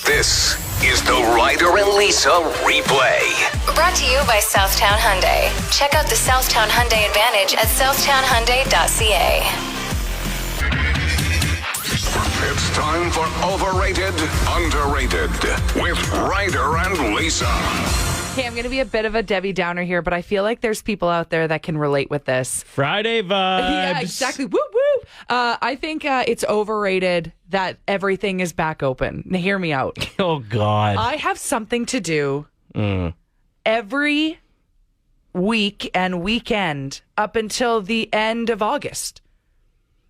This is the Ryder and Lisa replay. Brought to you by Southtown Hyundai. Check out the Southtown Hyundai Advantage at southtownhyundai.ca. It's time for Overrated, Underrated with Ryder and Lisa. Okay, I'm going to be a bit of a Debbie Downer here, but I feel like there's people out there that can relate with this. Friday vibes. Yeah, exactly. Woo woo. I think it's overrated that everything is back open. Now, hear me out. Oh, God. I have something to do every week and weekend up until the end of August.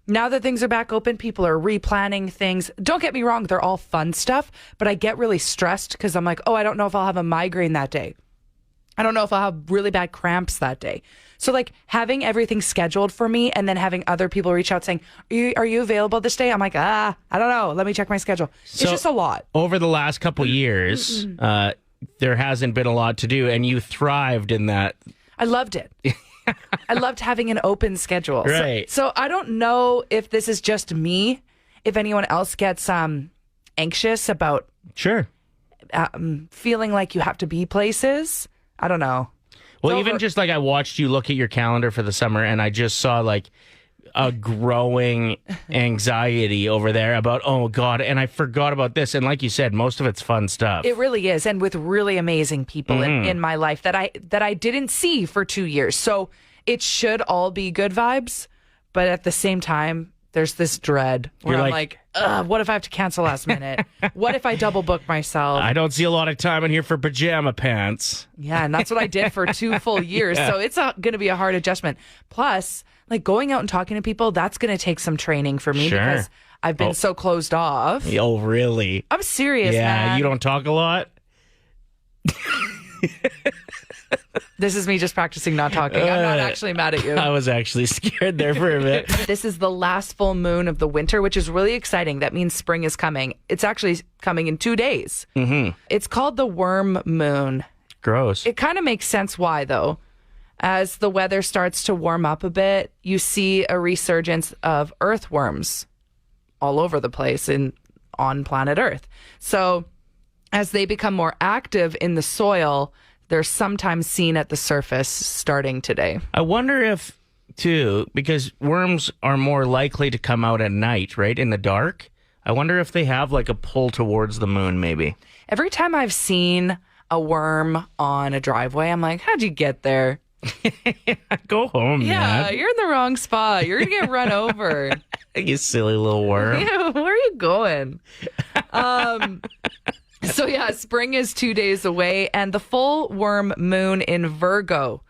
Now that things are back open, people are replanning things. Don't get me wrong, they're all fun stuff, but I get really stressed because I'm like, I don't know if I'll have a migraine that day. I don't know if I'll have really bad cramps that day. So like having everything scheduled for me and then having other people reach out saying, are you available this day? I'm like, I don't know. Let me check my schedule. It's just a lot. Over the last couple years, there hasn't been a lot to do, and you thrived in that. I loved it. I loved having an open schedule. Right. So I don't know if this is just me, if anyone else gets anxious about feeling like you have to be places. I don't know. Well, even just like I watched you look at your calendar for the summer, and I just saw like a growing anxiety over there about, oh, God, and I forgot about this. And like you said, most of it's fun stuff. It really is. And with really amazing people in my life that I didn't see for 2 years. So it should all be good vibes. But at the same time, there's this dread where I'm like, what if I have to cancel last minute? What if I double book myself? I don't see a lot of time in here for pajama pants. Yeah, and that's what I did for 2 full years. So it's going to be a hard adjustment. Plus, like going out and talking to people, that's going to take some training for me because I've been so closed off. Oh, really? I'm serious, man. Yeah, you don't talk a lot? This is me just practicing not talking. I'm not actually mad at you. I was actually scared there for a bit. This is the last full moon of the winter, which is really exciting. That means spring is coming. It's actually coming in 2 days. Mm-hmm. It's called the worm moon. Gross. It kind of makes sense why, though. As the weather starts to warm up a bit, you see a resurgence of earthworms all over the place on planet Earth. So as they become more active in the soil, they're sometimes seen at the surface starting today. I wonder if, too, because worms are more likely to come out at night, right, in the dark. I wonder if they have like a pull towards the moon, maybe. Every time I've seen a worm on a driveway, I'm like, how'd you get there? Go home, man. You're in the wrong spot. You're going to get run over. You silly little worm. Yeah, where are you going? So yeah, spring is 2 days away, and the full worm moon in Virgo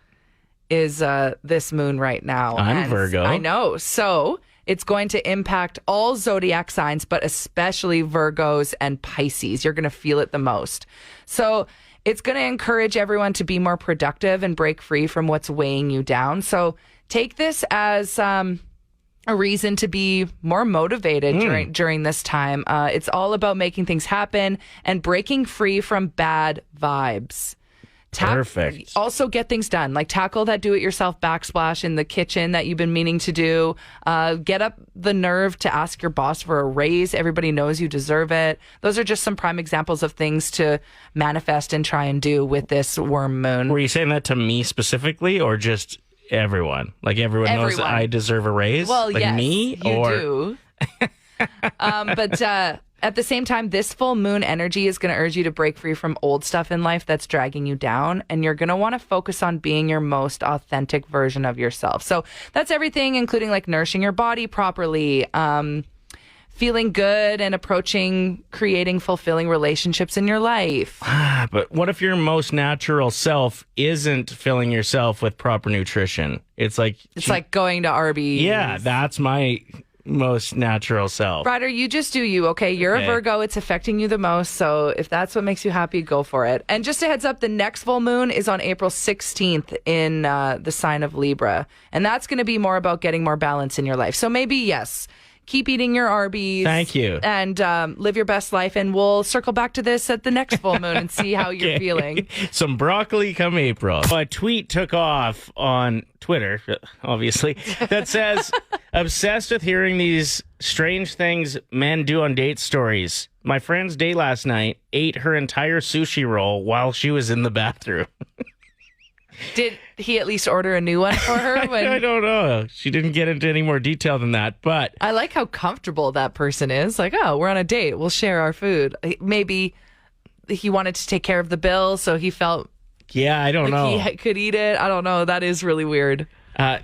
is this moon right now. I'm Virgo. I know. So it's going to impact all zodiac signs, but especially Virgos and Pisces. You're going to feel it the most. So it's going to encourage everyone to be more productive and break free from what's weighing you down. So take this as a reason to be more motivated during this time. It's all about making things happen and breaking free from bad vibes. Perfect. Also get things done, like tackle that do-it-yourself backsplash in the kitchen that you've been meaning to do. Get up the nerve to ask your boss for a raise. Everybody knows you deserve it. Those are just some prime examples of things to manifest and try and do with this worm moon. Were you saying that to me specifically, or just everyone? Like everyone knows that I deserve a raise? Well, like yes, me? You do. But at the same time, this full moon energy is going to urge you to break free from old stuff in life that's dragging you down. And you're going to want to focus on being your most authentic version of yourself. So that's everything, including like nourishing your body properly, feeling good and creating fulfilling relationships in your life. But what if your most natural self isn't filling yourself with proper nutrition? It's like going to Arby's. Yeah, that's my most natural self. Ryder, you just do you, okay? You're a Virgo. It's affecting you the most. So if that's what makes you happy, go for it. And just a heads up, the next full moon is on April 16th in the sign of Libra. And that's going to be more about getting more balance in your life. So maybe, yes, keep eating your Arby's. Thank you. And live your best life. And we'll circle back to this at the next full moon and see how you're feeling. Some broccoli come April. A tweet took off on Twitter, obviously, that says, obsessed with hearing these strange things men do on date stories. My friend's date last night ate her entire sushi roll while she was in the bathroom. Did he at least order a new one for her? I don't know. She didn't get into any more detail than that, but I like how comfortable that person is. Like, oh, we're on a date. We'll share our food. Maybe he wanted to take care of the bill, so he felt yeah, I don't know. he could eat it. I don't know. That is really weird.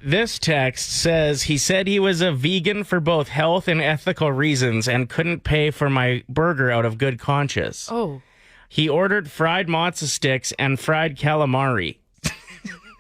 This text says he said he was a vegan for both health and ethical reasons and couldn't pay for my burger out of good conscience. Oh. He ordered fried matzo sticks and fried calamari.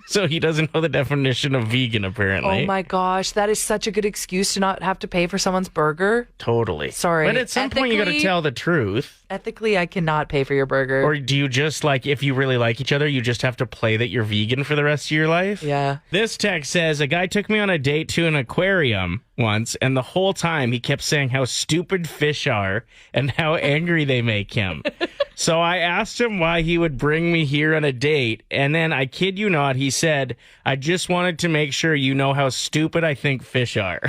So he doesn't know the definition of vegan, apparently. Oh my gosh, that is such a good excuse to not have to pay for someone's burger. Totally. Sorry. But at some point, you got to tell the truth. Ethically, I cannot pay for your burger. Or do you just, like, if you really like each other, you just have to play that you're vegan for the rest of your life? Yeah. This text says, a guy took me on a date to an aquarium once, and the whole time he kept saying how stupid fish are and how angry they make him. So I asked him why he would bring me here on a date, and then, I kid you not, he said, I just wanted to make sure you know how stupid I think fish are.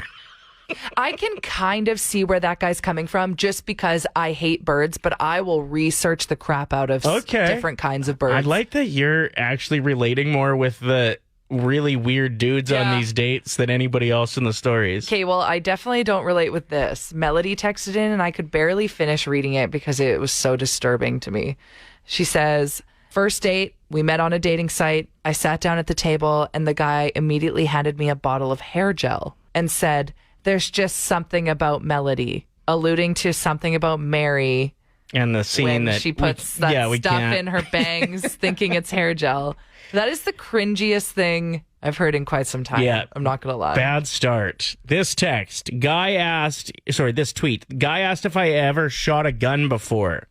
I can kind of see where that guy's coming from just because I hate birds, but I will research the crap out of different kinds of birds. I like that you're actually relating more with the really weird dudes on these dates than anybody else in the stories. Okay, well, I definitely don't relate with this. Melody texted in and I could barely finish reading it because it was so disturbing to me. She says, first date, we met on a dating site. I sat down at the table and the guy immediately handed me a bottle of hair gel and said, there's just something about Melody, alluding to something about Mary. And the scene when that she puts stuff in her bangs thinking it's hair gel. That is the cringiest thing I've heard in quite some time. Yeah. I'm not going to lie. Bad start. This tweet, guy asked if I ever shot a gun before.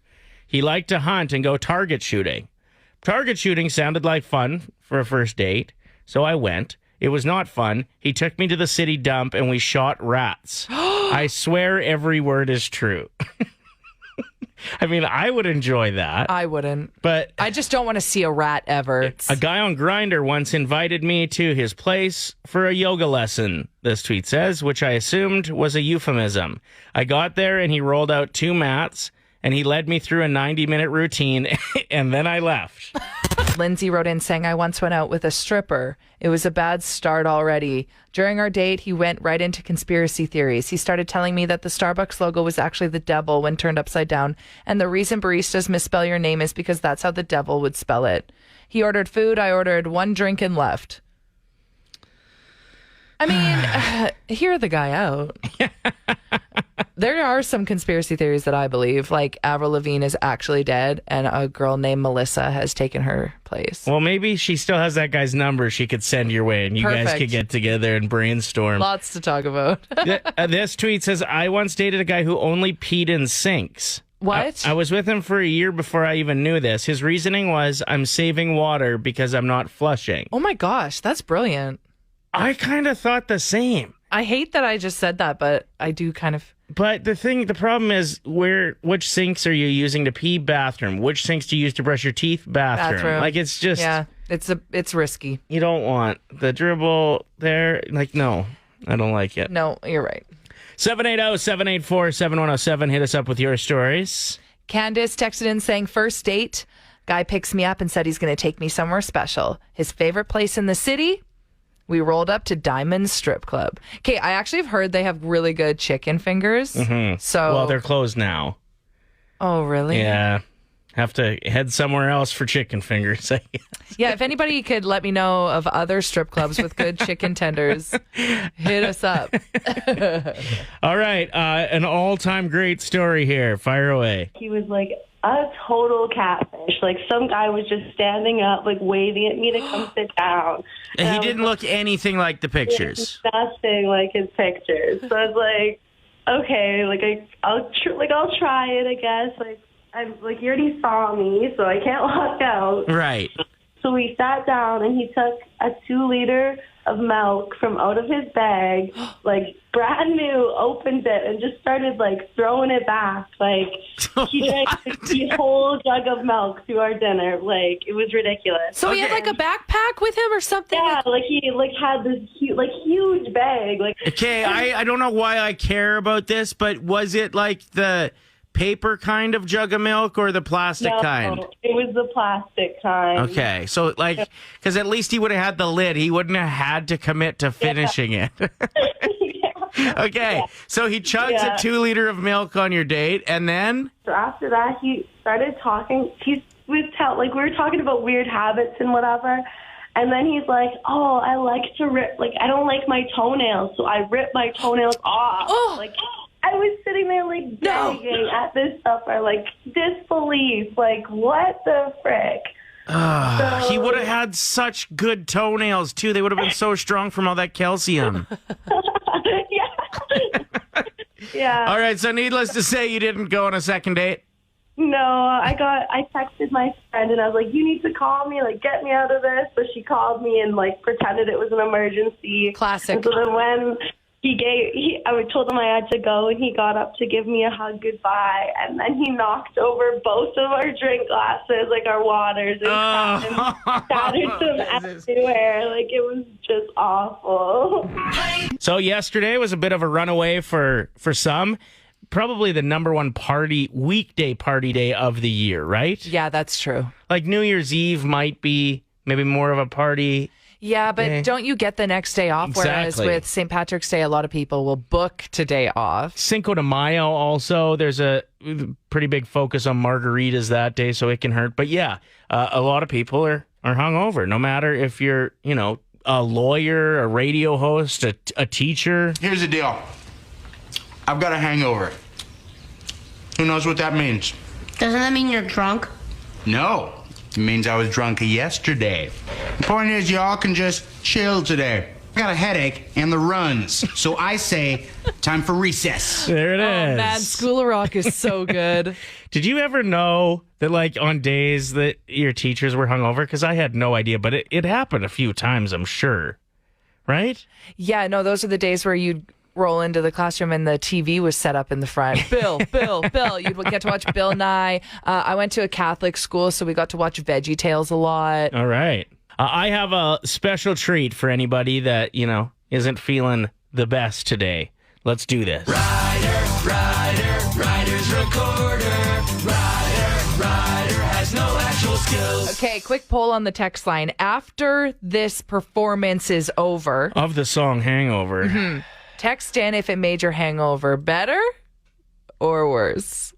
He liked to hunt and go target shooting. Target shooting sounded like fun for a first date, so I went. It was not fun. He took me to the city dump and we shot rats. I swear every word is true. I mean, I would enjoy that. I wouldn't. But I just don't want to see a rat ever. A guy on Grindr once invited me to his place for a yoga lesson, this tweet says, which I assumed was a euphemism. I got there and he rolled out 2 mats and he led me through a 90-minute routine and then I left. Lindsay wrote in saying, I once went out with a stripper. It was a bad start already. During our date, he went right into conspiracy theories. He started telling me that the Starbucks logo was actually the devil when turned upside down. And the reason baristas misspell your name is because that's how the devil would spell it. He ordered food. I ordered 1 drink and left. I mean, hear the guy out. There are some conspiracy theories that I believe, like Avril Lavigne is actually dead and a girl named Melissa has taken her place. Well, maybe she still has that guy's number she could send your way and you guys could get together and brainstorm. Lots to talk about. This tweet says, I once dated a guy who only peed in sinks. What? I was with him for a year before I even knew this. His reasoning was, I'm saving water because I'm not flushing. Oh my gosh, that's brilliant. I kind of thought the same. I hate that I just said that, but I do kind of. But the problem is, which sinks are you using to pee? Bathroom. Which sinks do you use to brush your teeth? Bathroom. Like, it's just. Yeah, it's risky. You don't want the dribble there. Like, no, I don't like it. No, you're right. 780-784-7107. Hit us up with your stories. Candace texted in saying, first date, guy picks me up and said he's going to take me somewhere special. His favorite place in the city. We rolled up to Diamond Strip Club. Okay, I actually have heard they have really good chicken fingers. Mm-hmm. So, well, they're closed now. Oh, really? Yeah. Have to head somewhere else for chicken fingers. Yeah, if anybody could let me know of other strip clubs with good chicken tenders, hit us up. All right, an all-time great story here. Fire away. He was like a total catfish. Like, some guy was just standing up, like, waving at me to come sit down. And he didn't look anything like the pictures. Nothing like his pictures. So I was like, okay, like, I'll try it, I guess. Like, I'm like, you already saw me, so I can't walk out. Right. So we sat down, and he took a 2-liter of milk from out of his bag, like brand new, opened it, and just started like throwing it back. Like, he drank the whole jug of milk to our dinner. Like, it was ridiculous. So he had like a backpack with him or something? Yeah, like he like had this huge bag. Like, okay, I don't know why I care about this, but was it like the paper kind of jug of milk or the plastic No, kind? it was the plastic kind. Okay, so like, because at least he would have had the lid. He wouldn't have had to commit to finishing it. Okay, so he chugs a 2-liter of milk on your date, and then? So after that, he started talking. We were talking about weird habits and whatever. And then he's like, oh, I like to rip, like, I don't like my toenails, so I rip my toenails off. Like, I was sitting there, like, gagging at this stuff, or, like, disbelief. Like, what the frick? He would have had such good toenails, too. They would have been so strong from all that calcium. Yeah. All right, so needless to say, you didn't go on a second date? No, I texted my friend and I was like, you need to call me, like, get me out of this. So she called me and, like, pretended it was an emergency. Classic. And so then when I told him I had to go, and he got up to give me a hug goodbye, and then he knocked over both of our drink glasses, like our waters, and shattered them everywhere. Like, it was just awful. So yesterday was a bit of a runaway for some. Probably the number one weekday party day of the year, right? Yeah, that's true. Like New Year's Eve might be maybe more of a party. Yeah, but don't you get the next day off? Whereas Exactly. with St. Patrick's Day, a lot of people will book today off. Cinco de Mayo also, there's a pretty big focus on margaritas that day, so it can hurt. But yeah, a lot of people are hungover, no matter if you're, a lawyer, a radio host, a teacher. Here's the deal. I've got a hangover. Who knows what that means? Doesn't that mean you're drunk? No. It means I was drunk yesterday. The point is, y'all can just chill today. I got a headache and the runs. So I say, time for recess. There it is. Oh, man, School of Rock is so good. Did you ever know that, like, on days that your teachers were hungover? Because I had no idea, but it happened a fenye times, I'm sure. Right? Yeah, no, those are the days where you'd roll into the classroom and the TV was set up in the front. Bill. You'd get to watch Bill Nye. I went to a Catholic school, so we got to watch Veggie Tales a lot. All right. I have a special treat for anybody that, isn't feeling the best today. Let's do this. Ryder's recorder. Ryder has no actual skills. Okay, quick poll on the text line. After this performance is over, Of the song Hangover. text in if it made your hangover better or worse.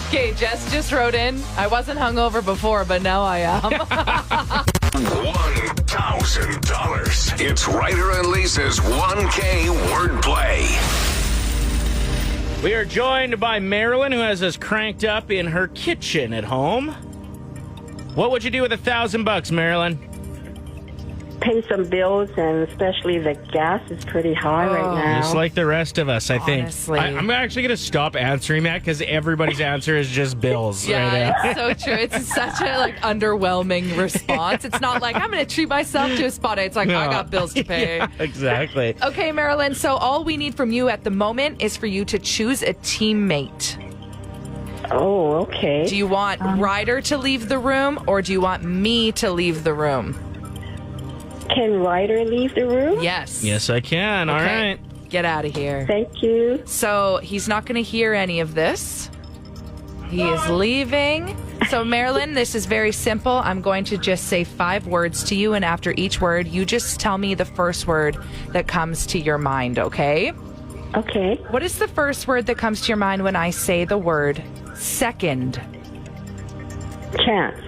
Okay, Jess just wrote in. I wasn't hungover before, but now I am. $1,000. It's Ryder and Lisa's 1K wordplay. We are joined by Marilyn, who has us cranked up in her kitchen at home. What would you do with $1,000, Marilyn? Pay some bills, and especially the gas is pretty high right now. Just like the rest of us, I think. Honestly. I'm actually going to stop answering that because everybody's answer is just bills right now. Yeah, it's so true. It's such a underwhelming response. It's not like I'm going to treat myself to a spa day. It's like I got bills to pay. Yeah, exactly. Okay, Marilyn. So all we need from you at the moment is for you to choose a teammate. Oh, okay. Do you want Ryder to leave the room, or do you want me to leave the room? Can Ryder leave the room? Yes. Yes, I can. All Okay. right. Get out of here. Thank you. So he's not going to hear any of this. He is leaving. So, Marilyn, this is very simple. I'm going to just say 5 words to you, and after each word, you just tell me the first word that comes to your mind, okay? Okay. What is the first word that comes to your mind when I say the word second? Chance.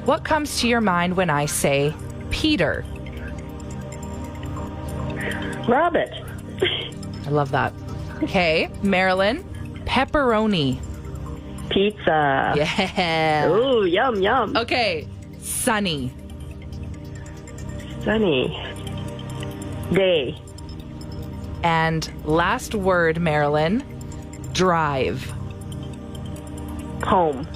What comes to your mind when I say Peter? Robert. I love that. Okay, Marilyn, pepperoni. Pizza. Yeah. Ooh, yum, yum. Okay. Sunny. Sunny. Day. And last word, Marilyn. Drive. Home.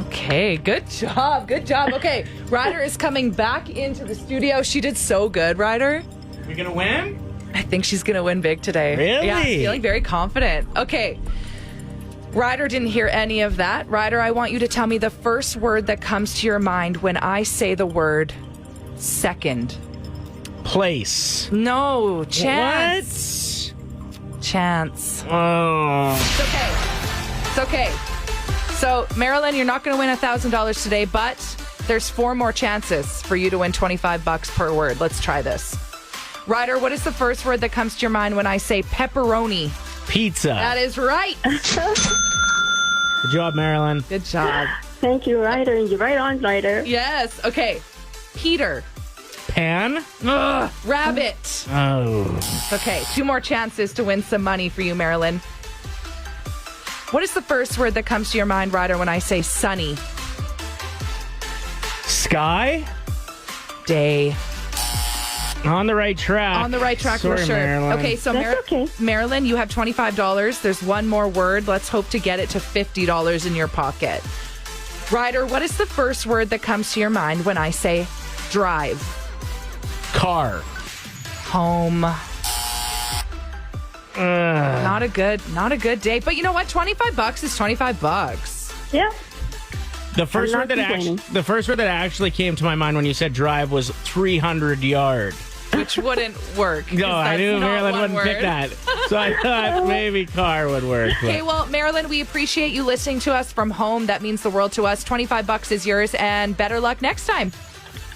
Okay, good job. Good job. Okay, Ryder is coming back into the studio. She did so good, Ryder. We gonna win? I think she's going to win big today. Really? Yeah, I'm feeling very confident. Okay. Ryder didn't hear any of that. Ryder, I want you to tell me the first word that comes to your mind when I say the word second. Place. No, chance. What? Chance. Oh. It's okay. So, Marilyn, you're not going to win $1,000 today, but there's 4 more chances for you to win $25 per word. Let's try this. Ryder, what is the first word that comes to your mind when I say pepperoni? Pizza. That is right. Good job, Marilyn. Good job. Thank you, Ryder. You're right on, Ryder. Yes. Okay. Peter. Pan? Ugh. Rabbit. Oh. Okay. 2 more chances to win some money for you, Marilyn. What is the first word that comes to your mind, Ryder, when I say sunny? Sky? Day. On the right track. On the right track, Sorry, for sure. Marilyn. Okay, so That's okay. Marilyn, you have $25. There's one more word. Let's hope to get it to $50 in your pocket. Ryder, what is the first word that comes to your mind when I say drive? Car. Home. Not a good day. But you know what? $25 is $25. Yeah. The first I'm word not that complaining. the first word that actually came to my mind when you said drive was 300 yard. Which wouldn't work. 'cause No, I that's knew not Marilyn one wouldn't pick word. that. So I thought maybe car would work. but- Okay, well, Marilyn, we appreciate you listening to us from home. That means the world to us. $25 is yours, and better luck next time.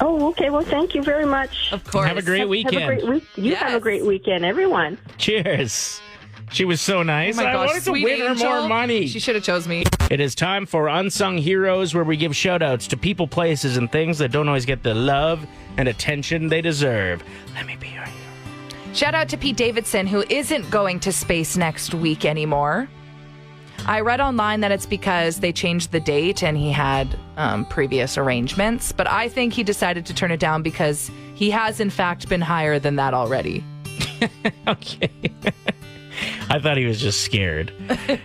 Oh, okay. Well, thank you very much. Of course. Have a great weekend. Have a great week. You have Yes. a great weekend, everyone. Cheers. She was so nice. Oh my I gosh, wanted to sweet win her angel. more money. She should have chose me. It is time for Unsung Heroes, where we give shout outs to people, places, and things that don't always get the love and attention they deserve. Let me be your hero. Shout out to Pete Davidson, who isn't going to space next week anymore. I read online that it's because they changed the date and he had previous arrangements, but I think he decided to turn it down because he has, in fact, been higher than that already. Okay. I thought he was just scared.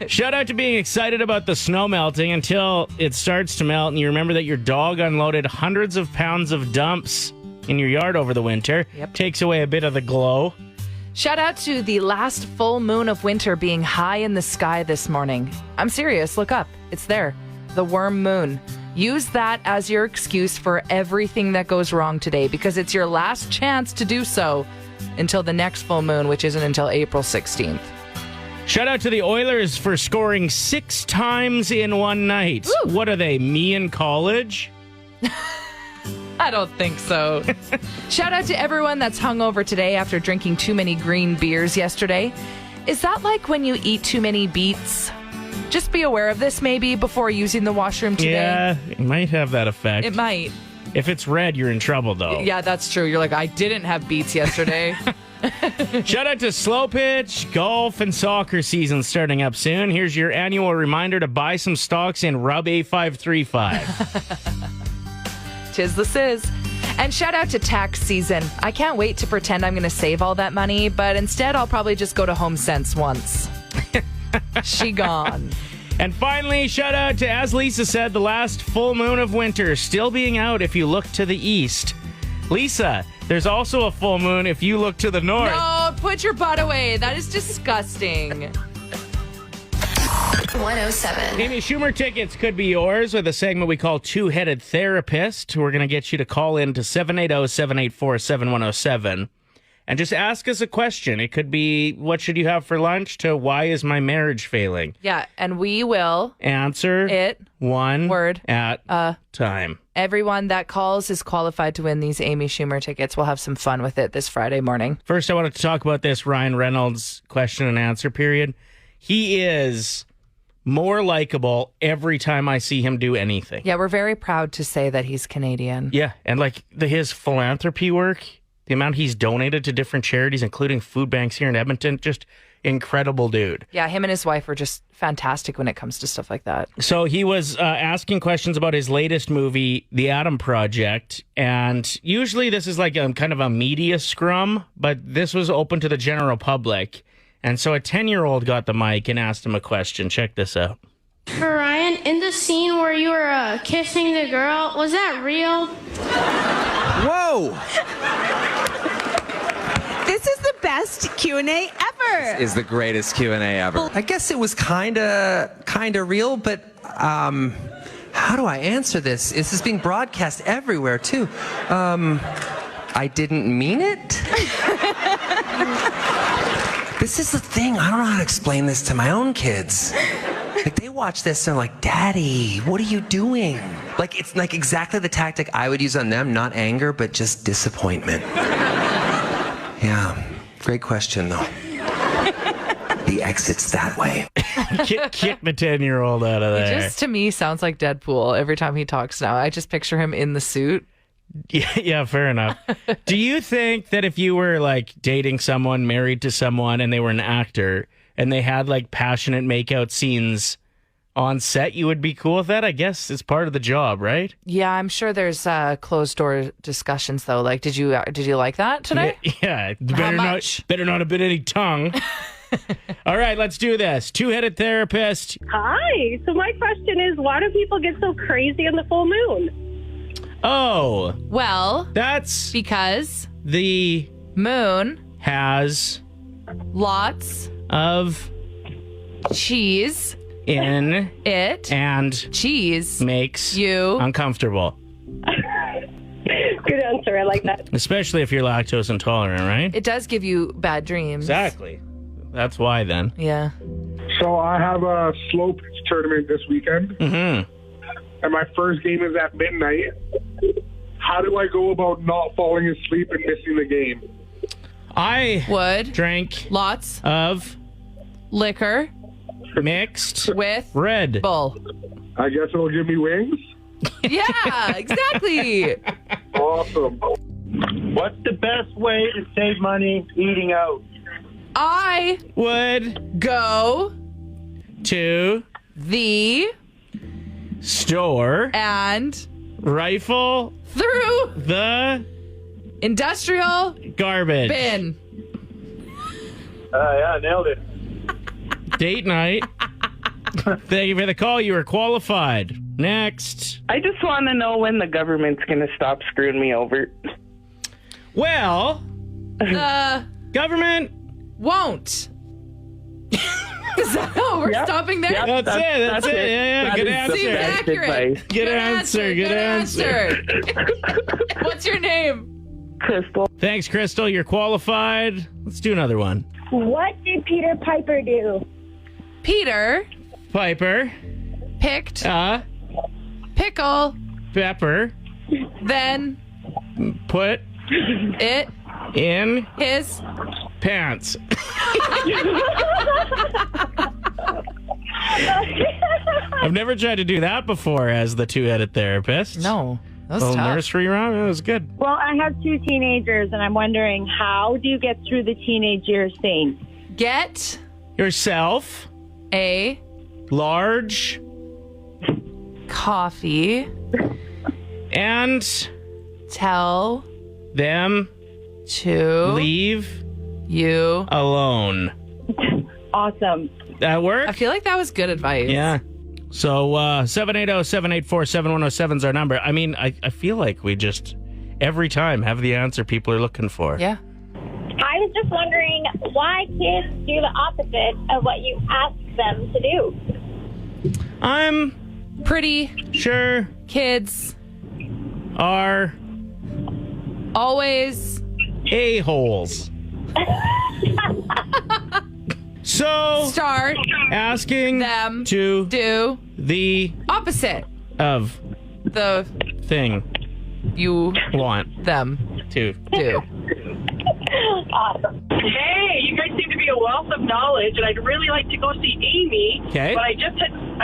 Shout out to being excited about the snow melting until it starts to melt and you remember that your dog unloaded hundreds of pounds of dumps in your yard over the winter. Yep. Takes away a bit of the glow. Shout out to the last full moon of winter being high in the sky this morning. I'm serious. Look up. It's there. The worm moon. Use that as your excuse for everything that goes wrong today because it's your last chance to do so until the next full moon, which isn't until April 16th. Shout out to the Oilers for scoring 6 times in one night. Woo. What are they, me in college? I don't think so. Shout out to everyone that's hungover today after drinking too many green beers yesterday. Is that like when you eat too many beets? Just be aware of this maybe before using the washroom today. Yeah, it might have that effect. It might. If it's red, you're in trouble, though. Yeah, that's true. You're like, I didn't have beets yesterday. Shout out to slow pitch, golf, and soccer season starting up soon. Here's your annual reminder to buy some stocks in Rub A535. Tis the sizz. And shout out to tax season. I can't wait to pretend I'm going to save all that money, but instead I'll probably just go to HomeSense once. She gone. And finally, shout out to, as Lisa said, the last full moon of winter still being out if you look to the east. Lisa, there's also a full moon if you look to the north. No, put your butt away. That is disgusting. 107. Amy Schumer tickets could be yours with a segment we call Two-Headed Therapist. We're going to get you to call in to 780-784-7107 and just ask us a question. It could be, what should you have for lunch, to why is my marriage failing? Yeah, and we will Answer it one word at a time. Everyone that calls is qualified to win these Amy Schumer tickets. We'll have some fun with it this Friday morning. First, I wanted to talk about this Ryan Reynolds question and answer period. He is more likable every time I see him do anything. Yeah, we're very proud to say that he's Canadian. Yeah, and like his philanthropy work, the amount he's donated to different charities, including food banks here in Edmonton, just incredible dude. Yeah, him and his wife are just fantastic when it comes to stuff like that. So he was asking questions about his latest movie, The Atom Project. And usually this is like kind of a media scrum, but this was open to the general public. And so a 10-year-old got the mic and asked him a question. Check this out. Ryan, in the scene where you were kissing the girl, was that real? Whoa! This is the best Q&A ever. Is the greatest Q&A ever. I guess it was kind of real, but how do I answer this? This is being broadcast everywhere too. I didn't mean it. This is the thing. I don't know how to explain this to my own kids. Like, they watch this and they're like, Daddy, what are you doing? Like, it's like exactly the tactic I would use on them, not anger, but just disappointment. Yeah, great question, though. The exit's that way. Kick the 10-year-old out of He there. just, to me, sounds like Deadpool every time he talks now. I just picture him in the suit. Yeah, fair enough. Do you think that if you were like dating someone, married to someone, and they were an actor, and they had like passionate makeout scenes on set, you would be cool with that? I guess it's part of the job, right? Yeah, I'm sure there's closed door discussions though. Like, did you like that tonight? Yeah, much? better not have been any tongue. All right, let's do this. Two-headed therapist. Hi. So my question is, why do people get so crazy on the full moon? Oh, Well, that's because the moon has Lots of cheese in it and cheese makes you uncomfortable. Good answer. I like that. Especially if you're lactose intolerant, right? It does give you bad dreams. Exactly. That's why then. Yeah. So I have a slow pitch tournament this weekend. Mm-hmm. And my first game is at midnight. How do I go about not falling asleep and missing the game? I would drink lots of liquor mixed with Red Bull. I guess it'll give me wings. Yeah, exactly. Awesome. What's the best way to save money eating out? I would go to the store and rifle through the industrial garbage bin. Yeah, nailed it. Date night. Thank you for the call. You were qualified. Next. I just want to know when the government's going to stop screwing me over. Well, The government won't. Is that how we're stopping there? That's it. That's it. Yeah, good answer. Seems accurate. Good answer. Good answer. What's your name? Crystal. Thanks, Crystal. You're qualified. Let's do another one. What did Peter Piper do? Peter Piper picked pickle pepper then put it in his pants. I've never tried to do that before as the two-headed therapist. No, that was little tough. nursery rhyme. It was good. Well, I have two teenagers, and I'm wondering, how do you get through the teenage years thing? Get Yourself a large coffee and tell them Oh. to leave you alone. Awesome. That work? I feel like that was good advice. Yeah. So 780-784-7107 is our number. I mean, I feel like we just every time have the answer people are looking for. Yeah. I was just wondering why kids do the opposite of what you ask them to do. I'm pretty sure kids are always a-holes. So start asking them to do the opposite of the thing you want them to do. Awesome. Hey, you guys seem to be a wealth of knowledge, and I'd really like to go see Amy. Okay. But I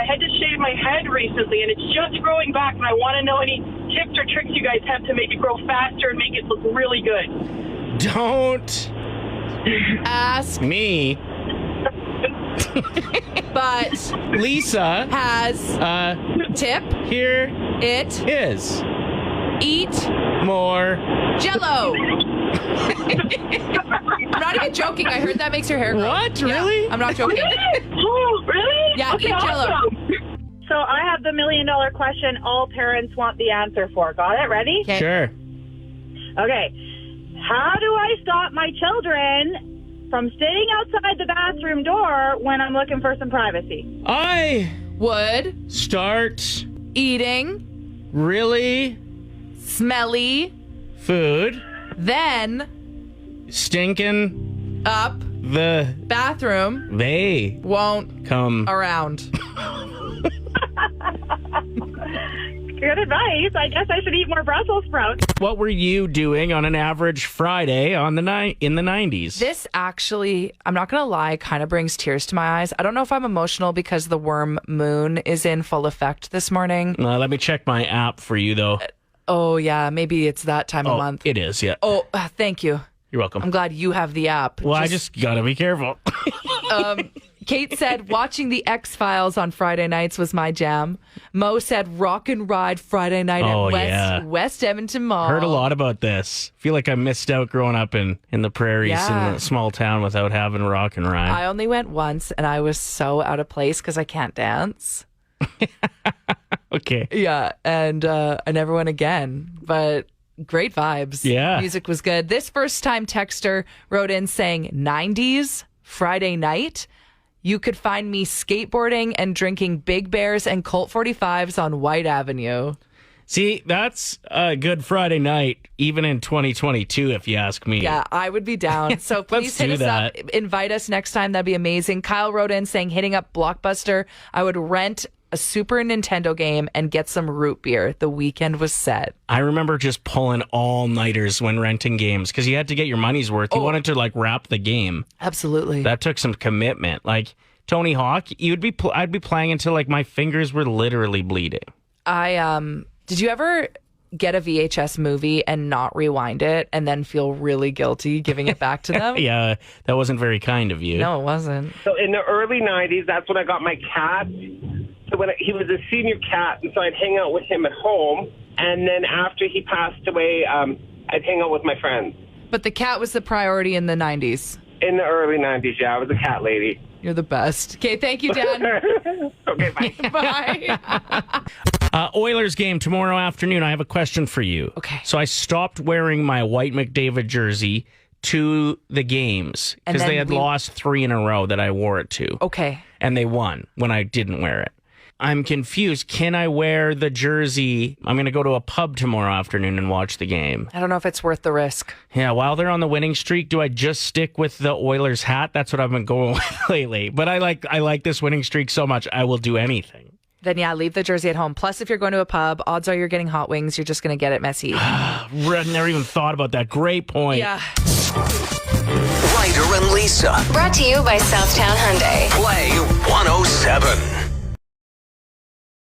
had to shave my head recently, and it's just growing back, and I want to know any tips or tricks you guys have to make it grow faster and make it look really good. Don't ask me But Lisa has tip. Here it is. Eat more Jell-O. I'm not even joking. I heard that makes your hair grow. What? Really? Yeah, I'm not joking. Oh, really? Yeah, Okay, eat Jell-O. awesome. So I have the $1 million question all parents want the answer for. Got it? Ready? Sure. Okay. How do I stop my children from staying outside the bathroom door when I'm looking for some privacy? I would start eating really smelly food, then stinking up the bathroom. They won't come around. Good advice. I guess I should eat more Brussels sprouts. What were you doing on an average Friday in the 90s? This actually, I'm not going to lie, kind of brings tears to my eyes. I don't know if I'm emotional because the worm moon is in full effect this morning. Let me check my app for you, though. Oh, yeah. Maybe it's that time of month. It is, yeah. Oh, thank you. You're welcome. I'm glad you have the app. Well, I just got to be careful. Kate said watching the X-Files on Friday nights was my jam. Mo said rock and ride Friday night at West Edmonton Mall. Heard a lot about this. Feel like I missed out growing up in the prairies in a small town without having rock and ride. I only went once and I was so out of place because I can't dance. Okay. Yeah, and I never went again, but great vibes. Yeah. Music was good. This first-time texter wrote in saying 90s Friday night. You could find me skateboarding and drinking Big Bears and Colt 45s on White Avenue. See, that's a good Friday night, even in 2022, if you ask me. Yeah, I would be down. So please hit us up. Invite us next time. That'd be amazing. Kyle wrote in saying, hitting up Blockbuster, I would rent a Super Nintendo game and get some root beer. The weekend was set. I remember just pulling all-nighters when renting games because you had to get your money's worth. You wanted to wrap the game. Absolutely. That took some commitment. Like Tony Hawk, I'd be playing until my fingers were literally bleeding. Did you ever get a VHS movie and not rewind it and then feel really guilty giving it back to them? Yeah, that wasn't very kind of you. No, it wasn't. So in the early 90s, that's when I got my cat. So when he was a senior cat, and so I'd hang out with him at home. And then after he passed away, I'd hang out with my friends. But the cat was the priority in the 90s. In the early 90s, yeah. I was a cat lady. You're the best. Okay, thank you, Dan. Okay, bye. Bye. Oilers game tomorrow afternoon. I have a question for you. Okay. So I stopped wearing my white McDavid jersey to the games because they had lost 3 in a row that I wore it to. Okay. And they won when I didn't wear it. I'm confused. Can I wear the jersey? I'm going to go to a pub tomorrow afternoon and watch the game. I don't know if it's worth the risk. Yeah, while they're on the winning streak, do I just stick with the Oilers hat? That's what I've been going with lately. But I like this winning streak so much, I will do anything. Then yeah, leave the jersey at home. Plus, if you're going to a pub, odds are you're getting hot wings. You're just going to get it messy. I've never even thought about that. Great point. Yeah. Ryder and Lisa. Brought to you by Southtown Hyundai. Play 107.